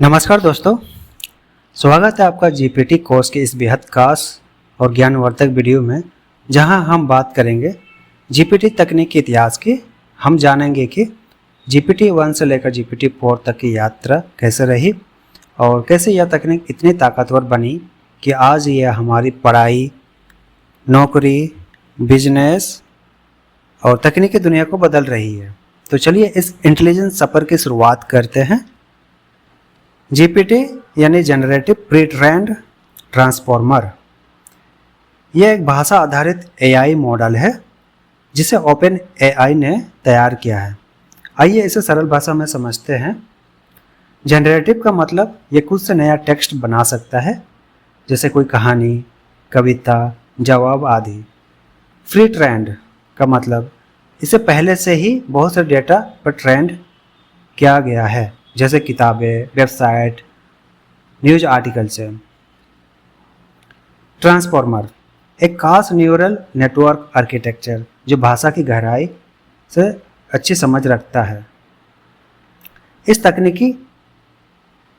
नमस्कार दोस्तों, स्वागत है आपका जीपीटी कोर्स के इस बेहद खास और ज्ञानवर्धक वीडियो में, जहां हम बात करेंगे जीपीटी तकनीक के इतिहास की। हम जानेंगे कि जीपीटी 1 से लेकर जीपीटी 4 तक की यात्रा कैसे रही और कैसे यह तकनीक इतनी ताकतवर बनी कि आज यह हमारी पढ़ाई, नौकरी, बिजनेस और तकनीकी दुनिया को बदल रही है। तो चलिए इस इंटेलिजेंस सफ़र की शुरुआत करते हैं। जीपीटी यानी जनरेटिव प्री ट्रेन्ड ट्रांसफॉर्मर, यह एक भाषा आधारित एआई मॉडल है जिसे ओपन एआई ने तैयार किया है। आइए इसे सरल भाषा में समझते हैं। जनरेटिव का मतलब ये खुद से नया टेक्स्ट बना सकता है, जैसे कोई कहानी, कविता, जवाब आदि। प्री ट्रेन्ड का मतलब इसे पहले से ही बहुत से डेटा पर ट्रेंड किया गया है, जैसे किताबें, वेबसाइट, न्यूज आर्टिकल से। ट्रांसफॉर्मर एक खास न्यूरल नेटवर्क आर्किटेक्चर जो भाषा की गहराई से अच्छी समझ रखता है। इस तकनीकी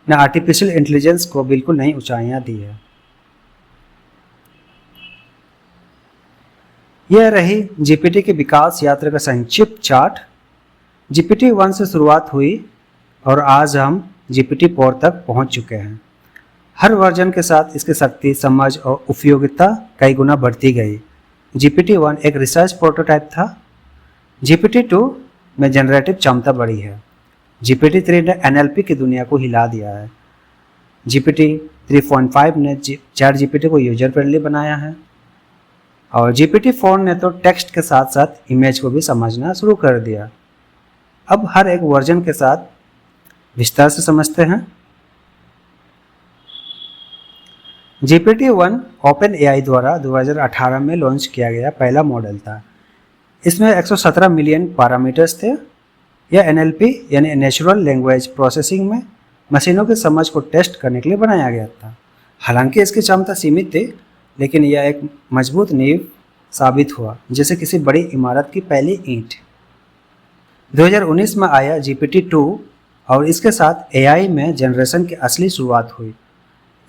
ने आर्टिफिशियल इंटेलिजेंस को बिल्कुल नई ऊंचाइयां दी है। यह रही जीपीटी के विकास यात्रा का संक्षिप्त चार्ट। जीपीटी 1 से शुरुआत हुई और आज हम जीपीटी 4 तक पहुंच चुके हैं। हर वर्जन के साथ इसकी शक्ति, समझ और उपयोगिता कई गुना बढ़ती गई। जीपीटी 1 एक रिसर्च प्रोटोटाइप था। जीपीटी 2 में जनरेटिव क्षमता बढ़ी है। जीपीटी 3 ने एनएलपी की दुनिया को हिला दिया है। जीपीटी 3.5 ने चैट जीपीटी को यूजर फ्रेंडली बनाया है और जीपीटी 4 ने तो टेक्स्ट के साथ साथ इमेज को भी समझना शुरू कर दिया। अब हर एक वर्जन के साथ विस्तार से समझते हैं। जीपीटी 1 ओपन एआई द्वारा 2018 में लॉन्च किया गया पहला मॉडल था। इसमें 117 मिलियन पैरामीटर्स थे। यह एनएलपी यानी नेचुरल लैंग्वेज प्रोसेसिंग में मशीनों की समझ को टेस्ट करने के लिए बनाया गया था। हालांकि इसकी क्षमता सीमित थी, लेकिन यह एक मजबूत नींव साबित हुआ, जैसे किसी बड़ी इमारत की पहली ईंट। 2019 में आया जीपीटी 2 और इसके साथ एआई में जनरेशन की असली शुरुआत हुई।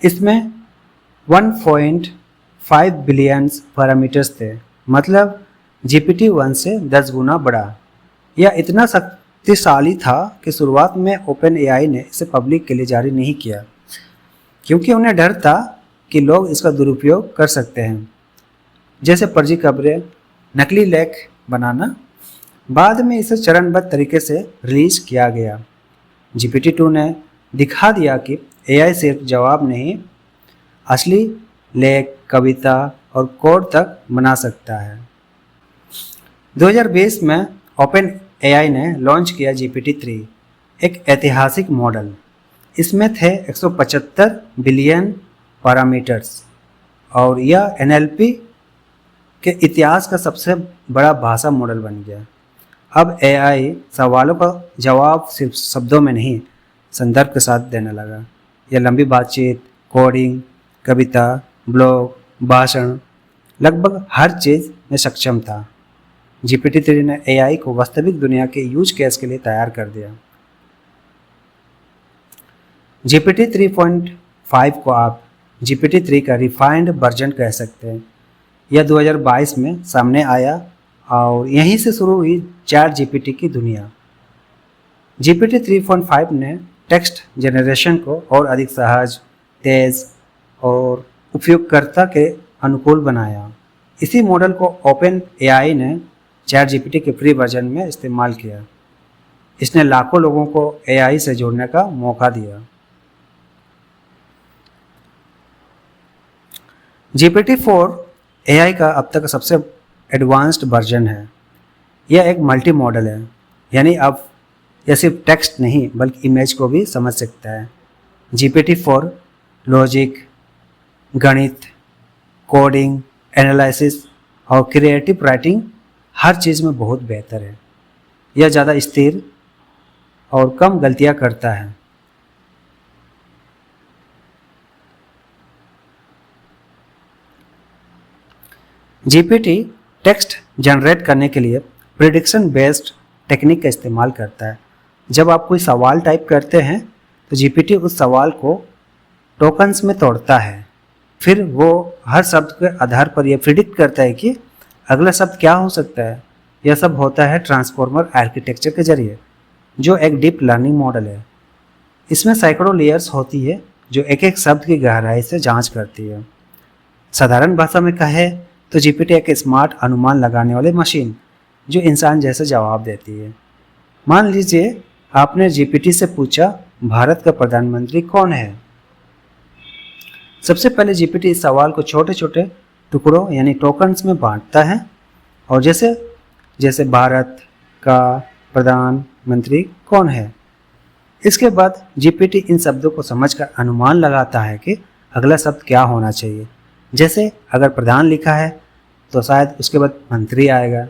इसमें 1.5 बिलियन पैरामीटर्स थे, मतलब जीपीटी 1 से 10 गुना बड़ा। यह इतना शक्तिशाली था कि शुरुआत में ओपन एआई ने इसे पब्लिक के लिए जारी नहीं किया, क्योंकि उन्हें डर था कि लोग इसका दुरुपयोग कर सकते हैं, जैसे फर्जी खबरें, नकली लेख बनाना। बाद में इसे चरणबद्ध तरीके से रिलीज किया गया। जीपीटी 2 ने दिखा दिया कि एआई सिर्फ जवाब नहीं, असली लेख, कविता और कोड तक बना सकता है। 2020 में ओपन एआई ने लॉन्च किया जीपीटी 3, एक ऐतिहासिक मॉडल। इसमें थे 175 बिलियन पैरामीटर्स और यह एनएलपी के इतिहास का सबसे बड़ा भाषा मॉडल बन गया। अब एआई सवालों का जवाब सिर्फ शब्दों में नहीं, संदर्भ के साथ देने लगा। यह लंबी बातचीत, कोडिंग, कविता, ब्लॉग, भाषण, लगभग हर चीज़ में सक्षम था। जीपीटी 3 ने एआई को वास्तविक दुनिया के यूज केस के लिए तैयार कर दिया। जीपीटी 3.5 को आप जीपीटी 3 का रिफाइंड वर्जन कह सकते हैं। यह 2022 में सामने आया और यहीं से शुरू हुई चैट जीपीटी की दुनिया। जीपीटी 3.5 ने टेक्स्ट जनरेशन को और अधिक सहज, तेज और उपयोगकर्ता के अनुकूल बनाया। इसी मॉडल को ओपन एआई ने चैट जीपीटी के फ्री वर्जन में इस्तेमाल किया। इसने लाखों लोगों को एआई से जोड़ने का मौका दिया। जीपीटी 4 एआई का अब तक सबसे एडवांस्ड वर्जन है। यह एक मल्टी मॉडल है, यानी अब यह सिर्फ टेक्स्ट नहीं बल्कि इमेज को भी समझ सकता है। जीपीटी 4 लॉजिक, गणित, कोडिंग, एनालिसिस और क्रिएटिव राइटिंग हर चीज़ में बहुत बेहतर है। यह ज़्यादा स्थिर और कम गलतियां करता है। जीपीटी टेक्स्ट जनरेट करने के लिए प्रिडिक्शन बेस्ड टेक्निक का इस्तेमाल करता है। जब आप कोई सवाल टाइप करते हैं तो जीपीटी उस सवाल को टोकन्स में तोड़ता है। फिर वो हर शब्द के आधार पर यह प्रिडिक्ट करता है कि अगला शब्द क्या हो सकता है। यह सब होता है ट्रांसफॉर्मर आर्किटेक्चर के जरिए, जो एक डीप लर्निंग मॉडल है। इसमें सैकड़ों लेयर्स होती है जो एक एक शब्द की गहराई से जांच करती है। साधारण भाषा में कहे तो जीपीटी एक स्मार्ट अनुमान लगाने वाली मशीन जो इंसान जैसे जवाब देती है। मान लीजिए आपने जीपीटी से पूछा भारत का प्रधानमंत्री कौन है। सबसे पहले जीपीटी इस सवाल को छोटे छोटे टुकड़ों यानी टोकन्स में बांटता है, और जैसे भारत का प्रधानमंत्री कौन है। इसके बाद जीपीटी इन शब्दों को समझकर अनुमान लगाता है कि अगला शब्द क्या होना चाहिए। जैसे अगर प्रधान लिखा है तो शायद उसके बाद मंत्री आएगा।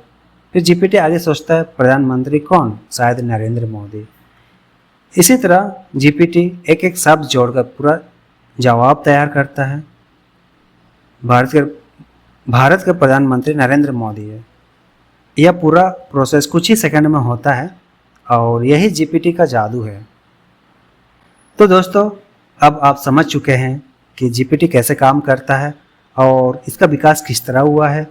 फिर जीपीटी आगे सोचता है प्रधानमंत्री कौन, शायद नरेंद्र मोदी। इसी तरह जीपीटी एक एक शब्द जोड़कर पूरा जवाब तैयार करता है। भारत के प्रधानमंत्री नरेंद्र मोदी है। यह पूरा प्रोसेस कुछ ही सेकंड में होता है और यही जीपीटी का जादू है। तो दोस्तों, अब आप समझ चुके हैं कि जीपीटी कैसे काम करता है और इसका विकास किस तरह हुआ है।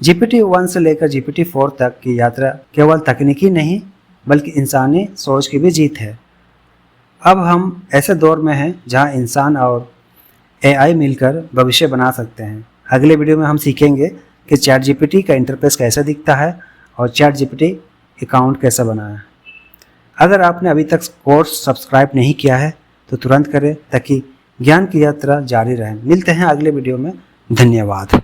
जीपीटी 1 से लेकर जीपीटी 4 तक की यात्रा केवल तकनीकी नहीं बल्कि इंसानी सोच की भी जीत है। अब हम ऐसे दौर में हैं जहां इंसान और एआई मिलकर भविष्य बना सकते हैं। अगले वीडियो में हम सीखेंगे कि चैट जीपीटी का इंटरफेस कैसे दिखता है और चैट जीपीटी अकाउंट कैसे बनाना है। अगर आपने अभी तक कोर्स सब्सक्राइब नहीं किया है तो तुरंत करें ताकि ज्ञान की यात्रा जारी रहे। मिलते हैं अगले वीडियो में। धन्यवाद।